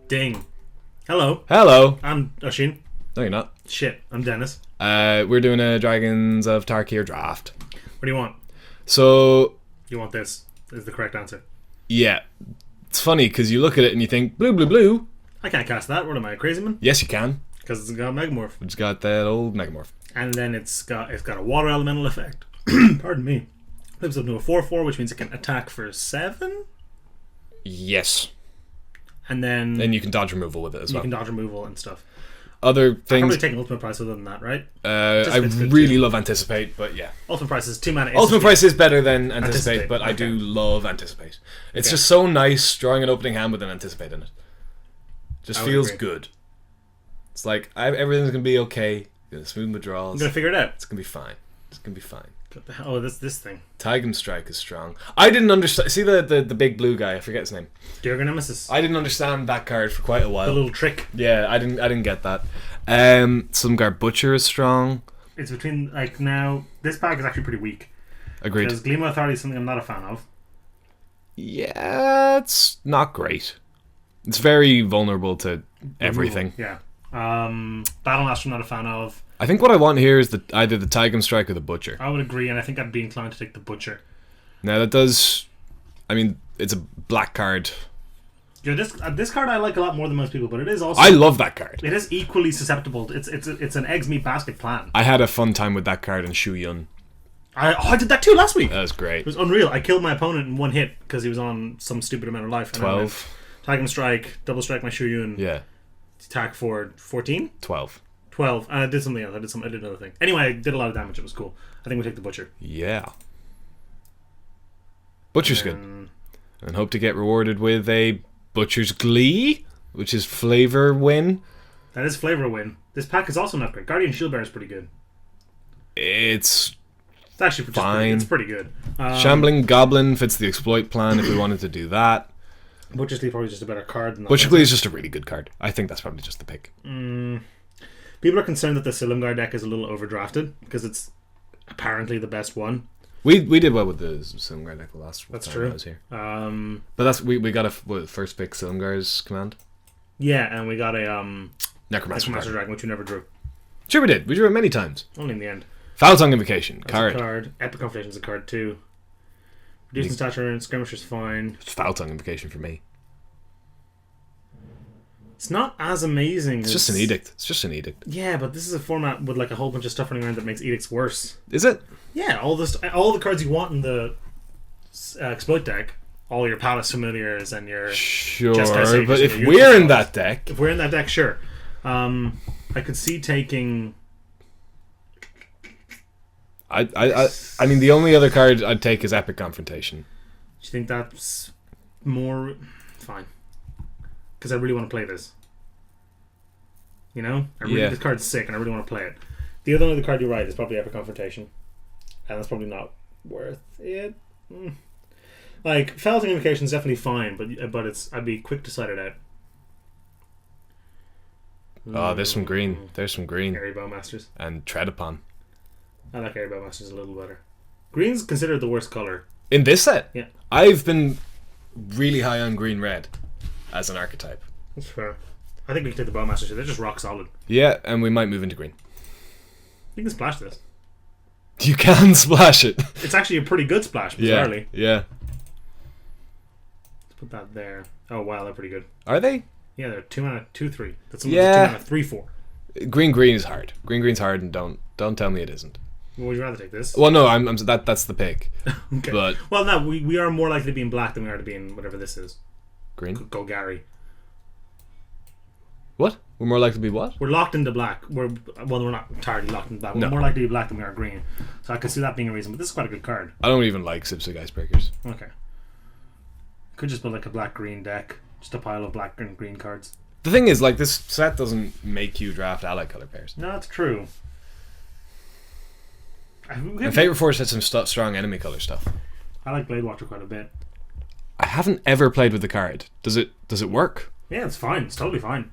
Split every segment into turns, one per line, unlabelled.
Ding. Hello.
Hello.
I'm Oisin.
No, you're not.
Shit, I'm Dennis.
We're doing a Dragons of Tarkir draft.
What do you want?
So,
You want this, is the correct answer.
yeah. It's funny because you look at it and you think, blue, blue, blue.
I can't cast that. What am I, a crazy man?
Yes, you can.
Because it's got Megamorph.
It's got that old Megamorph.
And then it's got a water elemental effect. Pardon me. Lives up to a 4/4, which means it can attack for 7.
Yes.
And then
And you can dodge removal with it as
you
well.
can dodge removal and stuff.
Other
I'm
things,
probably taking Ultimate Price other than that, right?
I
Anticipate's good
really
too.
love Anticipate, but yeah.
Ultimate Price is 2 mana.
Ultimate Price is better than Anticipate,
Anticipate,
but I
okay.
do love Anticipate. It's
Okay.
just so nice drawing an opening hand with an Anticipate in it. Just
I would
feels
agree.
good. It's like, everything's going to be okay. Gonna smooth my
I'm
draws.
going to figure it out.
It's going to be fine. It's going to be fine.
What the hell? Oh, this thing.
Tigum Strike is strong. I didn't understand. See the big blue guy? I forget his name.
Dearger Nemesis.
I didn't understand that card for quite a
The
while.
little trick.
Yeah, I didn't get that. Some guard Butcher is strong.
It's between, like, now... This pack is actually pretty weak.
Agreed.
Because Gleam of Authority is something I'm not a fan of.
Yeah, it's not great. It's very vulnerable to everything.
Yeah. Battle Master I'm not a fan of.
I think what I want here is either the Tigum Strike or the Butcher.
I would agree, and I think I'd be inclined to take the Butcher.
Now that does... I mean, it's a black card.
Yeah, this card I like a lot more than most people, but it is also...
I love that card.
It is equally susceptible. It's an eggs meat basket plan.
I had a fun time with that card in Shu Yun.
I did that too last week.
That was great.
It was unreal. I killed my opponent in one hit because he was on some stupid amount of life.
12.
Tag him strike, double strike my Shuyun,
Yeah,
attack for 14?
12.
12. And I did something else. I did another thing. Anyway, I did a lot of damage. It was cool. I think we take the Butcher.
Yeah. Butcher's good.
Um,
And hope to get rewarded with a Butcher's Glee, which is flavor win.
That is flavor win. This pack is also not great. Guardian Shieldbearer is pretty good.
It's
It's actually just
fine.
It's pretty good.
Shambling Goblin fits the exploit plan if we wanted to do that.
Butcher's Glee probably just a better card than that.
Butcher Glee is just a really good card. I think that's probably just the pick.
People are concerned that the Silumgar deck is a little overdrafted because it's apparently the best one.
We did well with the Silumgar deck the last
That's
time
true.
I was here.
But
But we got a first pick Silumgar's command.
yeah, and we got a
Necromancer
Master
card.
Dragon, which we never drew.
Sure we did. We drew it many times.
Only in the end.
Foul Tongue Invocation.
That's
Card.
a card. Epic Confrontation is a card too. Reducing stature and Skirmisher's fine.
It's Foul Tongue Invocation for me.
It's not as amazing.
It's just an edict. It's just an edict.
Yeah, but this is a format with like a whole bunch of stuff running around that makes edicts worse.
Is it?
Yeah, all the cards you want in the exploit deck, all your Palace Familiars and your
Sure,
Chastisation
but
and
if
your
we're in
Unicorns.
that deck,
If we're in that deck, sure. I could see taking.
I mean, the only other card I'd take is Epic Confrontation.
Do you think that's more fine? Because I really want to play this. You know,
Yeah.
this card's sick, and I really want to play it. The other card you're right is probably Epic Confrontation, and that's probably not worth it. Like Foul Tongue Invocation is definitely fine, but I'd be quick to side it out.
Oh, there's some green. There's some green.
Airy Bowmasters.
And Tread Upon.
I like Airy Bowmasters a little better. Green's considered the worst color.
In this set,
Yeah,
I've been really high on green-red as an archetype.
that's fair. I think we can take the Bowmasters here. They're just rock solid.
Yeah, and we might move into green.
You can splash this.
You can splash it.
It's actually a pretty good splash,
Yeah,
bizarrely.
yeah.
Let's put that there. Oh wow, they're pretty good.
Are they?
Yeah, they're 2 mana 2/3. That's
Yeah.
2 mana 3/4.
Green is hard. Green's hard, and don't tell me it isn't.
Would you rather take this?
Well, no, that's the pick.
Okay.
But
Well, no, we are more likely to be in black than we are to be in whatever this is.
green.
Go Gary.
What? We're more likely to be what?
We're locked into black. We're not entirely locked into black. We're
No.
more likely to be black than we are green. So I could see that being a reason. But this is quite a good card.
I don't even like Zipzig Icebreakers.
Okay. Could just build like a black green deck. Just a pile of black and green cards.
The thing is, like, this set doesn't make you draft ally color pairs.
No, that's true.
And Fate Reforged had some strong enemy color stuff.
I like Blade Watcher quite a bit.
I haven't ever played with the card. Does it work?
Yeah, it's fine. It's totally fine.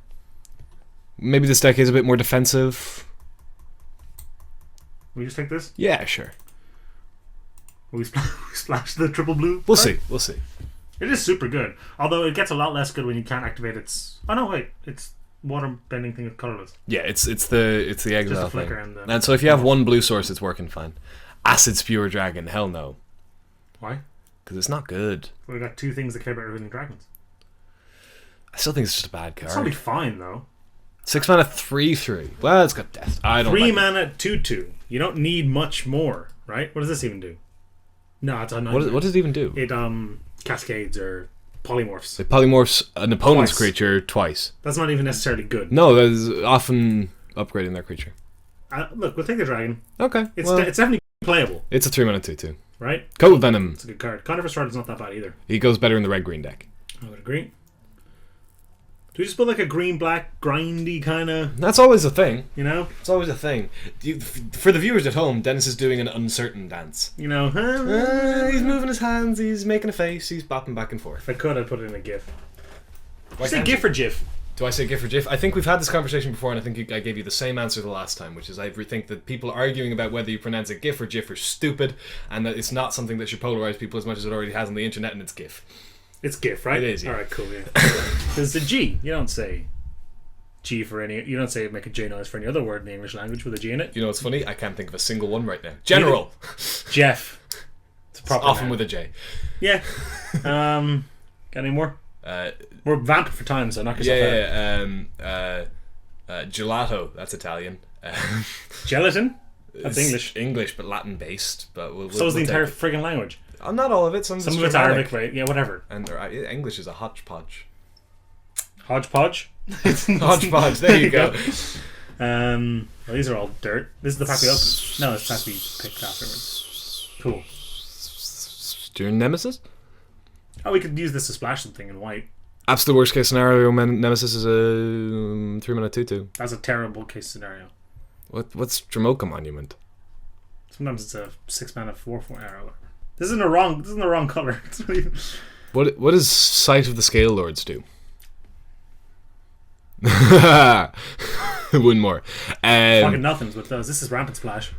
Maybe this deck is a bit more defensive.
Will you just take this?
Yeah, sure.
Will we splash the triple blue?
We'll see. We'll see.
It is super good. Although it gets a lot less good when you can't activate its... Oh, no, wait. It's water bending thing with colorless.
Yeah, it's the exile thing.
And,
and so if you have one blue source, it's working fine. Acid Spewer Dragon, hell no.
Why?
Because it's not good.
We've got two things that care about everything dragons.
I still think it's just a bad card.
It's probably fine, though.
6 mana, 3/3. Well, it's got death. I don't
3
like
mana, 2/2. You don't need much more, right? What does this even do? No, it's not.
What does it even do?
It cascades or polymorphs.
It polymorphs an opponent's
Twice.
creature twice.
That's not even necessarily good.
No, that is often upgrading their creature.
Look, we'll take the dragon.
Okay.
It's
well,
it's definitely playable,
it's a 3 mana 2/2.
right?
Cold Venom.
It's a good card. Carnivorous Sword is not that bad either.
He goes better in the red-green deck.
I would agree. Do we just put like a green-black, grindy kind of,
That's always a thing.
you know?
It's always a thing. For the viewers at home, Dennis is doing an uncertain dance.
You know,
He's moving his hands, he's making a face, he's bopping back and forth.
if I could, I'd put it in a GIF.
Why
Say
can't
GIF or GIF?
Do I say GIF or GIF? I think we've had this conversation before, and I think I gave you the same answer the last time, which is I think that people arguing about whether you pronounce it GIF or GIF are stupid, and that it's not something that should polarize people as much as it already has on the internet, and it's GIF.
It's GIF, right?
It is, yeah.
Alright, cool, yeah. There's the G. You don't say G for any... You don't say make a J noise for any other word in the English language with a G in it.
You know what's funny? I can't think of a single one right now. General!
Jeff. It's
It's often
name.
with a J.
Yeah. Got any more? We're vamping for time, so knock yourself out.
Gelato, that's Italian.
Gelatin? That's
It's
English.
English, but Latin based. But
So is the entire friggin' language.
Not all of it. Some
Some of
it's
it's Arabic, right? Yeah, whatever.
And English is a hodgepodge.
Hodgepodge?
Hodgepodge. There you go.
Well, these are all dirt. This is the pack we opened. No, it's the pack we picked afterwards. Cool.
Your Nemesis?
Oh, we could use this to splash something in white.
Absolute worst case scenario. Nemesis is a 3 mana 2/2.
That's a terrible case scenario.
What's Dramoka Monument?
Sometimes it's a 6 mana 4/4 arrow. This isn't the wrong color. It's not even...
What does Sight of the Scale Lords do? One more.
Fucking nothings with those. This is Rampant Splash.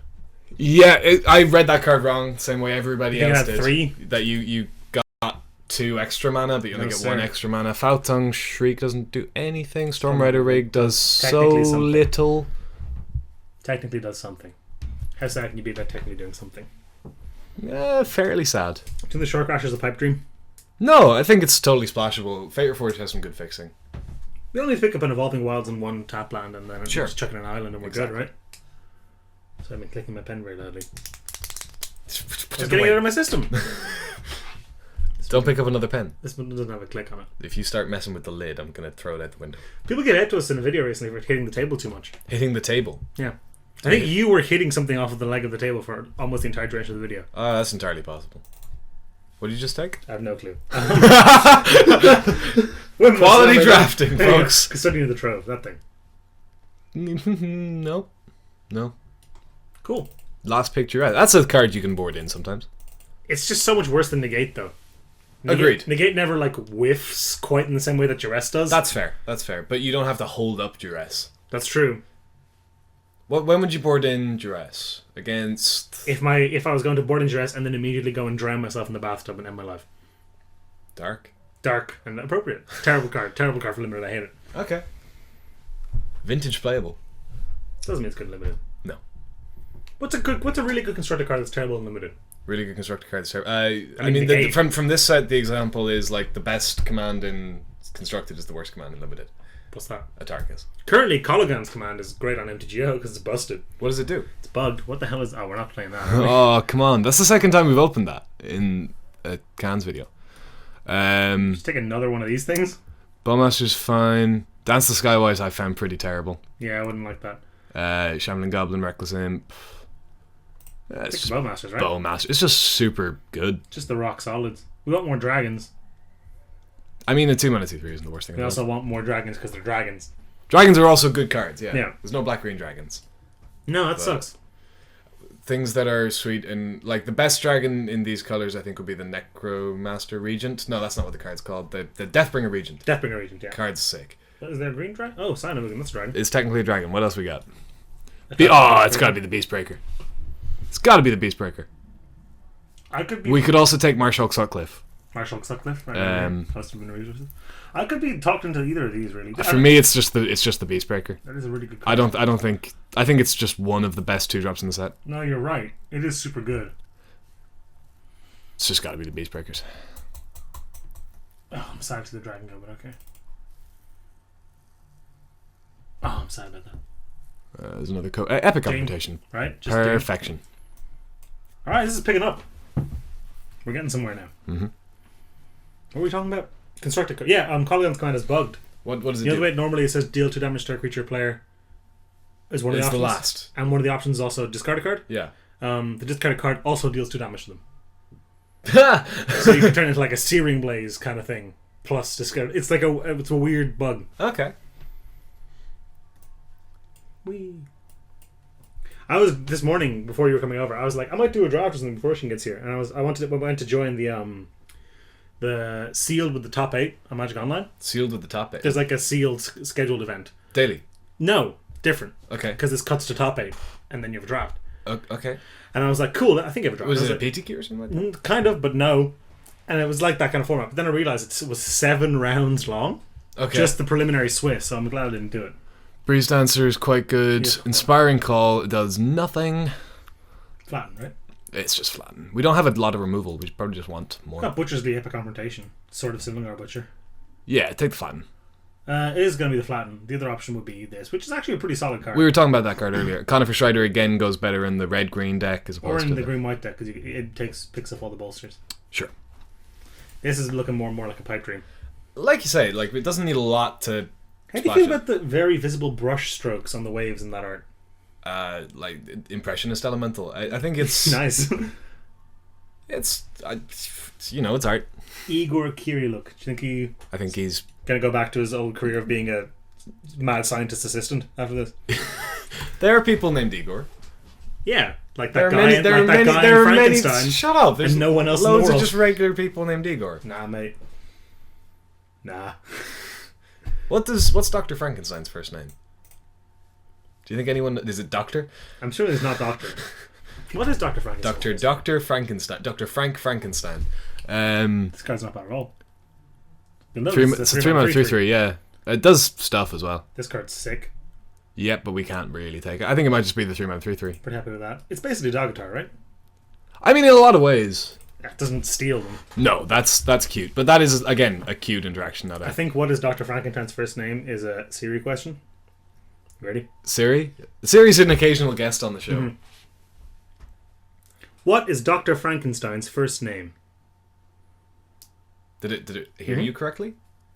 Yeah, I read that card wrong. Same way everybody
You
else
had
did.
3?
That you got 2 extra mana, but you only
No,
get
sir.
1 extra mana. Faltung Shriek doesn't do anything. Stormrider Rig does so
Technically something.
little.
Technically does something. How sad can you be about technically doing something?
Fairly sad.
Do you think the Short Crash is a pipe dream?
No, I think it's totally splashable. Fate Reforged has some good fixing.
We only pick up an Evolving Wilds in one tap land and then
Sure.
just chuck in an island and we're
Exactly.
good, right? So I've been clicking my pen very loudly.
Put
Just
it
getting
away.
it out of my system.
Don't pick up another pen.
This one doesn't have a click on it.
If you start messing with the lid, I'm going to throw it out the window.
People get out to us in a video recently for hitting the table too much.
Hitting the table.
Yeah. I think you were hitting something off of the leg of the table for almost the entire duration of the video.
That's entirely possible. What did you just take?
I have no clue.
Quality drafting, folks.
Custodian of the Trove, that thing.
No.
Cool.
Last picture out. That's a card you can board in sometimes.
It's just so much worse than Negate, though.
Agreed.
Negate never, like, whiffs quite in the same way that Duress does.
That's fair. But you don't have to hold up Duress.
That's true.
When would you board in Duress? Against
If I was going to board in Duress and then immediately go and drown myself in the bathtub and end my life.
Dark?
Dark and appropriate. Terrible card. Terrible card for limited. I hate it.
Okay. Vintage playable.
Doesn't mean it's good in limited.
No.
What's a really good constructed card that's terrible in limited?
Really good constructed card.
I mean,
from this set, the example is like the best command in constructed is the worst command in limited.
What's that?
Atarkas.
Currently, Colligan's command is great on MTGO because it's busted.
What does it do?
It's bugged. What the hell is... Oh, we're not playing that. are we?
Oh, come on. That's the second time we've opened that in a cans video.
Just take another one of these things.
Bowmaster's fine. Dance the Skywise I found pretty terrible.
Yeah, I wouldn't like that.
Shambling Goblin, Reckless Imp.
Pick
It's
the Bowmasters, right?
Bowmaster. It's just super good.
Just the rock solids. We want more dragons.
I mean, a 2 mana 2/3 isn't the worst thing.
We
in the
also
world.
want more dragons because they're dragons.
Dragons are also good cards, yeah.
Yeah.
There's no black-green dragons.
No, that
But-
sucks.
Things that are sweet and like the best dragon in these colors I think would be the Necromaster Regent. No, that's not what the card's called. The Deathbringer Regent.
Deathbringer Regent, yeah.
Card's sick.
Is there a green dragon? Oh, Sign of Wigan, that's a dragon.
It's technically a dragon. What else we got? It's gotta be the Beastbreaker. It's gotta be the Beastbreaker.
I could be...
We could also take Marshalk Sutcliffe.
Marshall Sutcliffe. Right. Must have been resources. I could be talked into either of these really.
For me, it's just the Beastbreaker.
That is a really good card.
I think it's just one of the best 2-drops in the set.
No, you're right. It is super good.
It's just got to be the Beastbreakers.
Oh, I'm sad to the dragon go, but okay. Oh, I'm sad about that.
There's another epic confrontation.
Right?
Just perfection.
Alright, this is picking up. We're getting somewhere now.
Mm-hmm.
What are we talking about? Constructed card. Yeah, Collion's command is bugged.
What does it
do? The
do?
other way, normally it says deal 2 damage to a creature player. Is one of the options.
The last.
And one of the options is also discard a card.
Yeah.
The discarded card also deals 2 damage to them. So you can turn it into like a Searing Blaze kind of thing. Plus discard. It's like it's a weird bug.
Okay.
I was this morning before you were coming over. I was like, I might do a draft or something before she gets here, and I went to join the sealed with the top 8 on Magic Online.
Sealed with the top 8.
There's like a sealed scheduled event.
Daily.
No, different.
Okay.
Because this cuts to top 8, and then you have a draft.
Okay.
And I was like, cool. I think I have a draft.
Was it a PTQ or something like that?
Kind of, but no. And it was like that kind of format. But then I realized it was 7 rounds long.
Okay.
Just the preliminary Swiss. So I'm glad I didn't do it.
Breeze Dancer is quite good.
Yeah.
Inspiring Call does nothing.
Flatten, right?
It's just flatten. We don't have a lot of removal. We probably just want more.
Got Butcher's the Epic Confrontation. Sort of Silvangar Butcher.
Yeah, take the flatten.
It is going to be the flatten. The other option would be this, which is actually a pretty solid card.
We were talking about that card earlier. Conifer Strider again goes better in the red-green deck as
or
opposed
in
to
the green-white deck, because it picks up all the bolsters.
Sure.
This is looking more and more like a pipe dream.
Like you say, like it doesn't need a lot to.
How do you feel about the very visible brush strokes on the waves in that art?
Like impressionist elemental. I think it's
nice.
It's it's art.
Igor Kirilluk. Do you think
I think he's
gonna go back to his old career of being a mad scientist assistant after this?
There are people named Igor.
Yeah, like that guy. There are Frankenstein.
Shut up. There's
no one else.
Loads
in the world.
of just regular people named Igor.
Nah, mate. Nah.
What's Dr. Frankenstein's first name? Do you think anyone is it Doctor?
I'm sure it's not Doctor. What is Dr. Frankenstein?
Dr. Frankenstein. Dr. Frank Frankenstein.
This card's not bad at all.
It's a 3-mana 3/3, yeah. It does stuff as well.
This card's sick.
Yep, but we can't really take it. I think it might just be the 3-mana 3/3.
Pretty happy with that. It's basically Daghatar, right?
I mean, in a lot of ways.
It doesn't steal them.
No, that's cute. But that is, again, a cute interaction.
I think what is Dr. Frankenstein's first name is a Siri question. Ready?
Siri? Siri's an occasional guest on the show.
Mm-hmm. What is Dr. Frankenstein's first name?
Did it hear you correctly?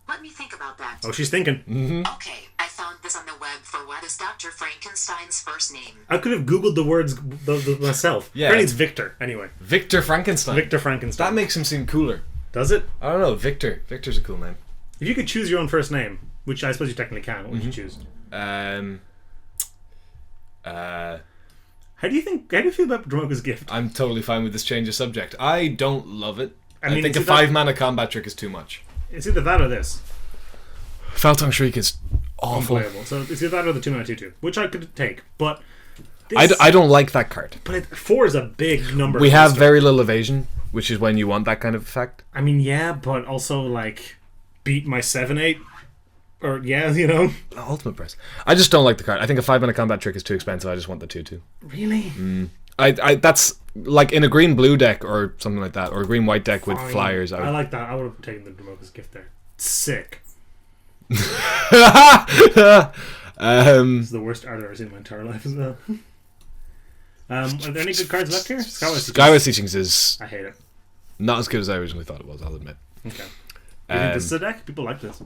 Let me think about that.
Oh, she's thinking.
Mm-hmm.
Okay, I found this on the web for what is Dr. Frankenstein's first name.
I could have Googled the words myself.
Yeah.
Apparently it's Victor, anyway.
Victor Frankenstein.
Victor Frankenstein.
That makes him seem cooler.
Does it?
I don't know. Victor. Victor's a cool name.
If you could choose your own first name, which I suppose you technically can, what would you choose? How do you feel about Dromoka's Gift?
I'm totally fine with this change of subject. I don't love it. I
mean,
think a 5-mana combat trick is too much.
It's either that or this.
Faltong Shriek is awful.
Unplayable. So it's either that or the 2-mana 2/2, which I could take, but
I don't like that card.
But 4 is a big number.
We have very little evasion, which is when you want that kind of effect.
I mean, yeah, but also like beat my 7/8, or
Ultimate Press. I just don't like the card. I think a 5-mana combat trick is too expensive. I just want the 2/2.
Really?
I that's like in a green-blue deck or something like that, or a green-white deck with flyers.
I like that. I would have taken the Dromoka's Gift there. Sick. It's the worst art I've ever seen in my entire life as well. Are there any good cards left here?
Skywest Teachings is...
I hate it.
Not as good as I originally thought it was, I'll admit.
Okay. You think this is a deck? People like this.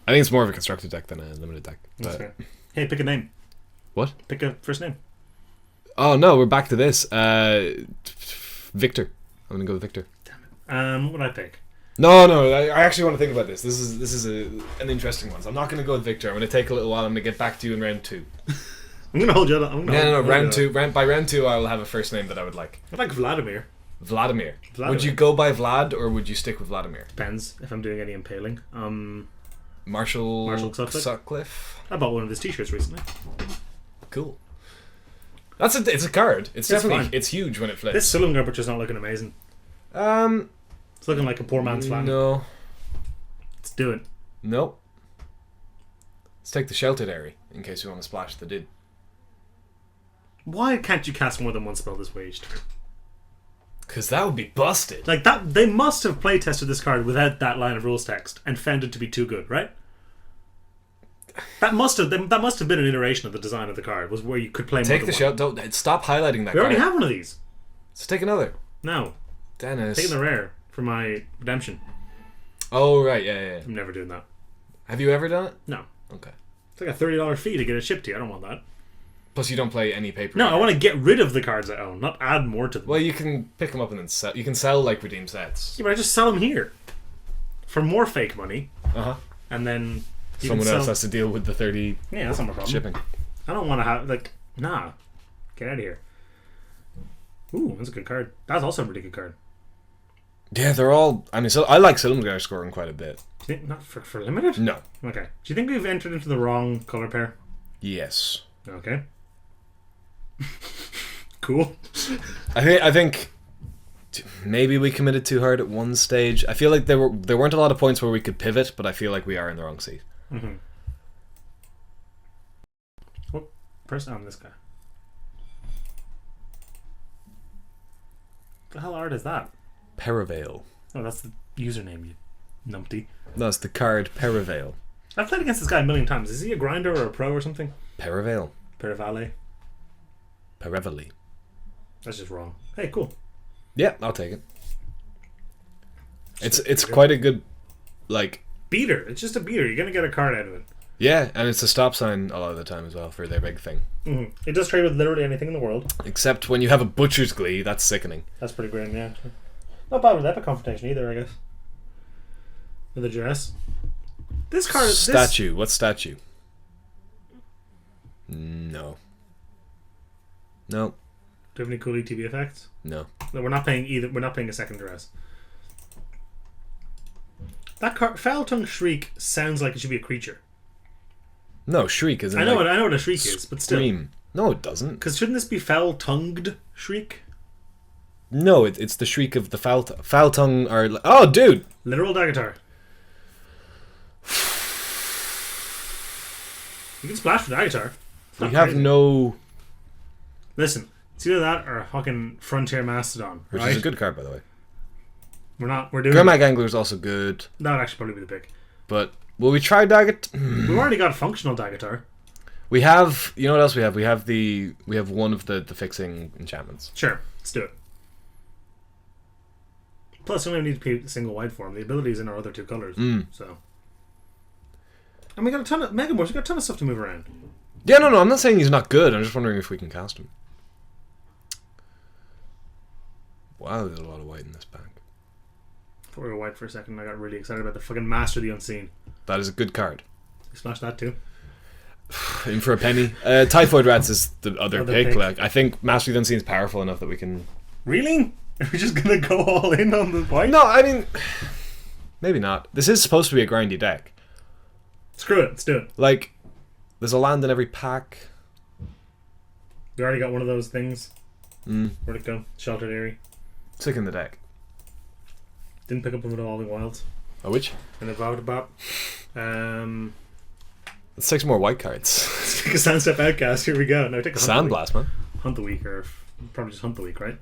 I think it's more of a constructed deck than a limited deck.
That's fair. Hey, pick a name.
What?
Pick a first name.
Oh no, we're back to this. Victor. I'm gonna go with Victor.
Damn it. What would I pick?
No, I actually want to think about this. This is an interesting one. So I'm not going to go with Victor. I'm going to take a little while. I'm going to get back to you in round 2.
I'm going to hold you up.
Round 2. By round 2, I will have a first name that I would like.
I like Vladimir.
Vladimir. Would you go by Vlad or would you stick with Vladimir?
Depends if I'm doing any impaling.
Marshall
Sutcliffe. I bought one of his t-shirts recently.
Cool. It's a card. It's definitely fine. It's huge when it flips.
This Silumgar Butcher's not looking amazing.
It's
It's looking like a poor man's flan.
No.
Let's do it.
Nope. Let's take the sheltered area in case we want to splash the did.
Why can't you cast more than one spell this waged?
Because that would be busted.
Like that, they must have playtested this card without that line of rules text and found it to be too good, right? That must have been an iteration of the design of the card, was where you could play more
Take
than
the
one.
shell. Don't stop highlighting that.
We already
card.
have one of these.
Let's take another.
No,
Dennis.
taking the rare for my redemption.
Oh right, yeah.
I'm never doing that.
Have you ever done it?
No,
Okay.
it's like a $30 fee to get it shipped to you. I don't want that.
Plus, you don't play any paper.
No, I want to get rid of the cards I own, not add more to them.
Well, you can pick them up and then sell. You can sell like redeem sets.
Yeah, but I just sell them here for more fake money, and then you
Someone
can
else
sell...
has to deal with the 30
Yeah, that's not my problem.
shipping.
I don't want to have nah. Get out of here. Ooh, that's a good card. That's also a really good card.
Yeah, they're all. I mean, so I like Silumgar scoring quite a bit.
Do you think not for limited?
No.
Okay. Do you think we've entered into the wrong color pair?
Yes.
Okay. Cool.
I think maybe we committed too hard at one stage. I feel like there weren't a lot of points where we could pivot, but I feel like we are in the wrong seat.
Mm-hmm. What person on this guy? The hell art is that?
Perivale.
Oh, that's the username, you numpty.
That's the card Perivale.
I've played against this guy a million times. Is he a grinder or a pro or something?
Perivale.
Perivale.
Perivale.
That's just wrong. Hey, cool.
Yeah, I'll take it. It's quite a good, like...
Beater. It's just a beater. You're going to get a card out of it.
Yeah, and it's a stop sign a lot of the time as well for their big thing.
Mm-hmm. It does trade with literally anything in the world.
Except when you have a Butcher's Glee, that's sickening.
That's pretty great, yeah. Not bad with Epic Confrontation either, I guess. With a dress. This card...
Statue. What statue? No. No.
Do you have any cool ETB effects?
No.
No, we're not playing either. We're not playing a second dress. That card, Foul Tongue Shriek, sounds like it should be a creature.
No, Shriek isn't.
I know what a shriek is, but still.
Scream. No, it doesn't.
Because shouldn't this be Foul Tongued Shriek?
No, it's the shriek of the foul tongue. Or oh, dude.
Literal Daghatar. You can splash for Daghatar.
We have no.
Listen, it's either that or a fucking Frontier Mastodon,
Which
right?
is a good card, by the way.
We're doing.
Grimag Angler is also good,
That would actually probably be the pick.
but will we try Daggett?
We've already got a functional Daghatar.
We have. You know what else we have? We have one of the fixing enchantments.
Sure, let's do it. Plus, we only need to be a single white form. The ability is in our other two colors, so. And we got a ton of Megamorphs. We got a ton of stuff to move around.
Yeah, no, I'm not saying he's not good. I'm just wondering if we can cast him. Wow, there's a lot of white in this pack.
I thought we were white for a second. I got really excited about the fucking Master of the Unseen.
That is a good card.
You smash that too.
In for a penny. Typhoid Rats is the other pick.
pick.
Like, I think Master of the Unseen is powerful enough that we can.
Really? Are we just gonna go all in on the white?
No, I mean, maybe not. This is supposed to be a grindy deck.
Screw it. Let's do it.
Like, there's a land in every pack.
We already got one of those things.
Where'd
it go? Sheltered Area.
Sick in the deck.
Didn't pick up on the Evolving Wilds.
Oh, which?
And evolved about.
Let's take some more white cards.
Let's take a Sandstep Outcast. Here we go. Now take a
Sandblast, man.
Hunt the Week, or probably just Hunt the Week, right?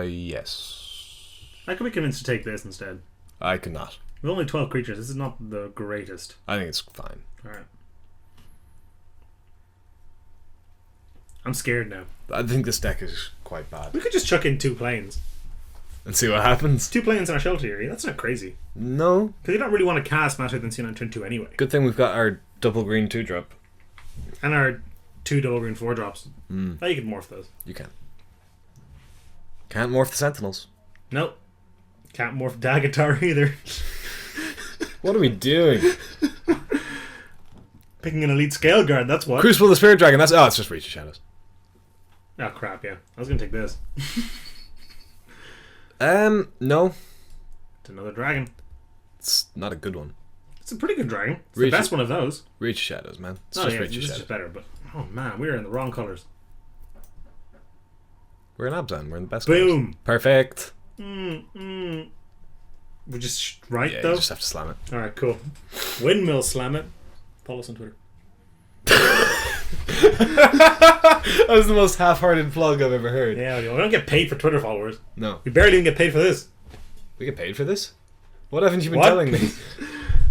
Yes.
I could be convinced to take this instead.
I could not.
With only 12 creatures, this is not the greatest.
I think it's fine.
Alright. I'm scared now.
I think this deck is quite bad.
We could just chuck in 2 planes.
And see what happens.
2 planes in our shelter area. That's not crazy.
No.
Because you don't really want to cast Master than Seen on turn 2 anyway.
Good thing we've got our double green 2-drop.
And our 2 double green 4-drops. Oh, you can morph those.
You can. Can't morph the Sentinels.
Nope. Can't morph Daghatar either.
What are we doing?
Picking an elite scale guard, that's what.
Crucible of the Spirit Dragon. That's it's just Reach of Shadows.
Oh crap, yeah. I was gonna take this.
No.
It's another dragon.
It's not a good one.
It's a pretty good dragon. It's
Reach
the best one of those.
Reach of Shadows, man. It's
Oh
just
yeah,
Reach
this
of
is
Shadows.
just better, but oh man, we are in the wrong colours.
We're in Abzan. We're in the best colours.
Boom.
Perfect.
We just right
Yeah,
though.
you just have to slam it.
All right, cool. Windmill slam it. Follow us on Twitter.
That was the most half-hearted plug I've ever heard.
Yeah, we don't get paid for Twitter followers.
No.
We barely even get paid for this.
We get paid for this? What haven't you been
What?
telling me?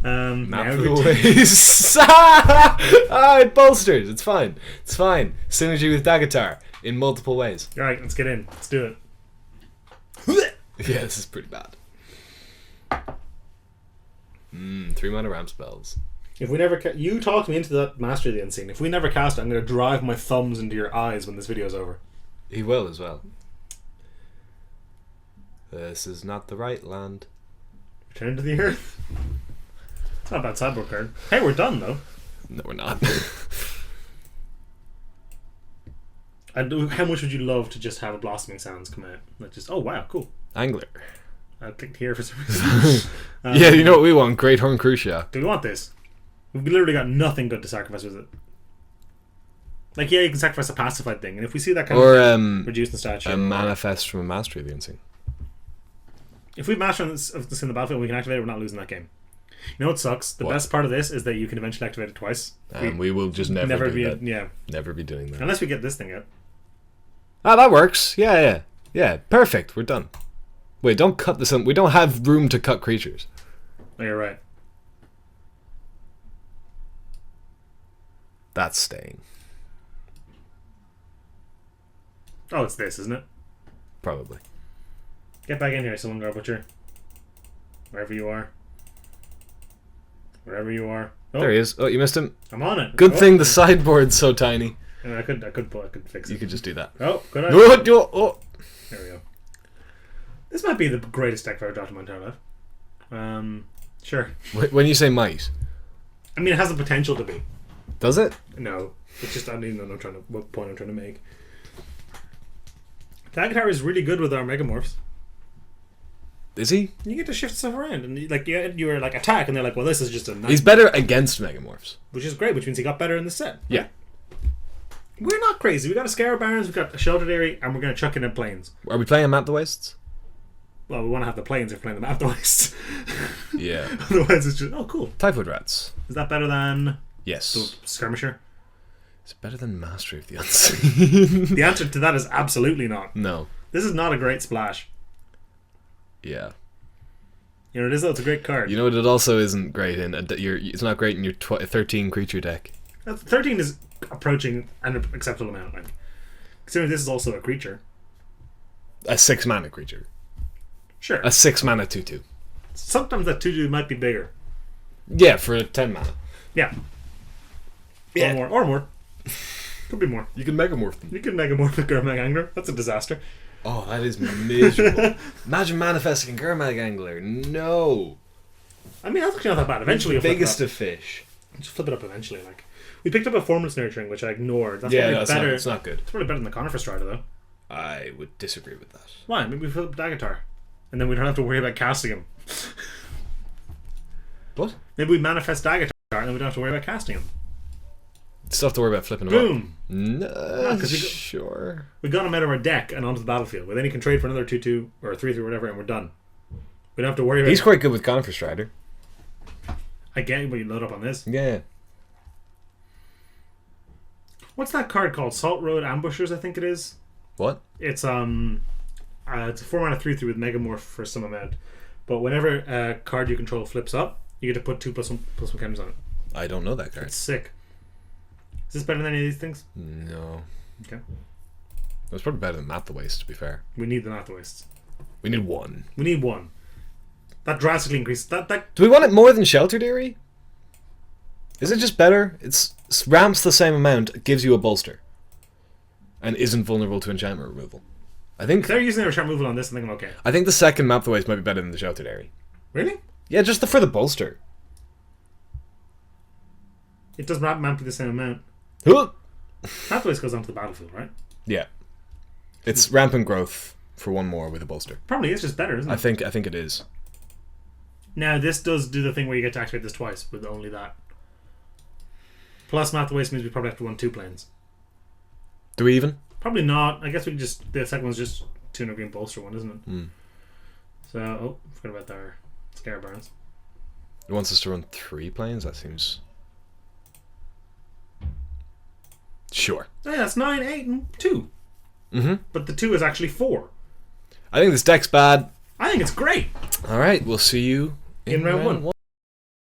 Now
Map
we
the ways. It bolsters. It's fine. It's fine. Synergy with Daghatar in multiple ways.
All right, let's get in. Let's do it.
Yeah, this is pretty bad. 3 mana ramp spells.
If we never you talked me into that Mastery of the Unseen. If we never cast it, I'm going to drive my thumbs into your eyes when this video's over.
He will as well. This is not the right land.
Return to the Earth. It's not a bad sideboard card. Hey, we're done though.
No, we're not.
And how much would you love to just have a Blossoming Sands come out? Like just, oh wow, cool.
Angler.
I clicked here for some reason.
Yeah, you know what we want? Great Horn Crucia.
Do we want this? We've literally got nothing good to sacrifice with it. Like, yeah, you can sacrifice a pacified thing, and if we see that kind
Or
of reduce the statue,
a manifest from a Mastery of the Unseen.
if we master this in the battlefield, and we can activate it. We're not losing that game. You know what sucks? The
What?
best part of this is that you can eventually activate it twice.
And we will just never do
be
that.
yeah,
Never be doing that.
unless we get this thing out.
Ah, that works. Yeah. Perfect. We're done. Wait, don't cut this. We don't have room to cut creatures.
Oh, you're right.
That's staying.
Oh, it's this, isn't it?
Probably.
Get back in here, someone, Gar Butcher. Wherever you are. Wherever you are. Oh,
There he is. Oh, you missed him.
I'm on it.
Good
Oh.
thing the sideboard's so tiny.
Yeah, I could fix it.
You could just do that.
Oh, good idea.
Oh.
There we go. This might be the greatest deck I've ever dropped in my entire life. Sure.
When you say might,
I mean, it has the potential to be.
does it?
No, it's just I don't even know what point I'm trying to make. Daghatar is really good with our Megamorphs.
Is he?
You get to shift stuff around, and you're like attack, and they're like, well, this is just a nice,
He's better against Megamorphs.
which is great, which means he got better in the set.
Yeah.
We're not crazy. We got a Scarab Barons, we've got a Sheltered Area, and we're going to chuck in a Plains.
Are we playing Map the Wastes?
Well, we want to have the Plains if we're playing them at the West.
Yeah.
Otherwise, it's just cool.
Typhoid Rats.
Is that better than
Yes.
the Skirmisher?
It's better than Mastery of the Unseen.
The answer to that is absolutely not.
No.
This is not a great splash.
Yeah.
You know it is though. It's a great card.
You know what? It also isn't great in. It's not great in your 13 creature deck.
13 is approaching an acceptable amount. Like, considering this is also a creature.
A 6 mana creature.
Sure.
A 6 mana 2/2.
Sometimes that 2/2 might be bigger.
Yeah, for a 10 mana.
Yeah.
Yeah.
Or more. Could be more.
You can Megamorph them.
You could Megamorph a Gurmag Angler. That's a disaster.
Oh, that is miserable. Imagine manifesting Gurmag Angler. No.
I mean, that's actually not that bad. Eventually, you'll
Biggest
flip
of fish.
it up. Just flip it up eventually. Like, we picked up a Formless Nurturing, which I ignored. That's
Yeah,
probably
no, it's
better.
not, it's not good.
It's probably better than the Conifer Strider, though.
I would disagree with that.
Why? Maybe we flip up Daghatar, and then we don't have to worry about casting him.
What?
Maybe we manifest Daghatar, and then we don't have to worry about casting him.
Still have to worry about flipping him
Boom!
up. No,
'cause we go-
sure.
We got him out of our deck and onto the battlefield. But then he can trade for another 2/2 or 3/3 or whatever, and we're done. We don't have to worry about.
He's quite good with Conifer Strider.
I get it, but you load up on this.
Yeah.
What's that card called? Salt Road Ambushers, I think it is.
What?
It's a 4-mana 3/3 with Megamorph for some amount. But whenever a card you control flips up, you get to put 2+1/+1 counters on it.
I don't know that card.
It's sick. Is this better than any of these things?
No.
Okay.
It was probably better than Map the Waste, to be fair.
We need the Not Wastes.
We need one.
We need one. That drastically increases that.
Do we want it more than Sheltered Area? Is it just better? It's ramps the same amount, gives you a bolster, and isn't vulnerable to enchantment removal. I
If
think
they're using their sharp removal on this, I think I'm okay.
I think the second Map the Waste might be better than the Sheltered Area.
Really?
Yeah, just for the bolster.
It does map the same amount.
Huh?
Pathways goes onto the battlefield, right?
Yeah. It's rampant growth for one more with a bolster.
Probably is just better, isn't it?
I think it is.
Now, this does do the thing where you get to activate this twice with only that. Plus, Math Waste means we probably have to run 2 planes.
Do we even?
Probably not. I guess we can just. The second one's just 2 green bolster one, isn't it?
Mm.
So, forgot about that. Scare Burns.
He wants us to run 3 planes? That seems... Sure.
Oh yeah, it's 9, 8, and 2.
Mm-hmm.
But the 2 is actually 4.
I think this deck's bad.
I think it's great.
Alright, we'll see you
In round 1.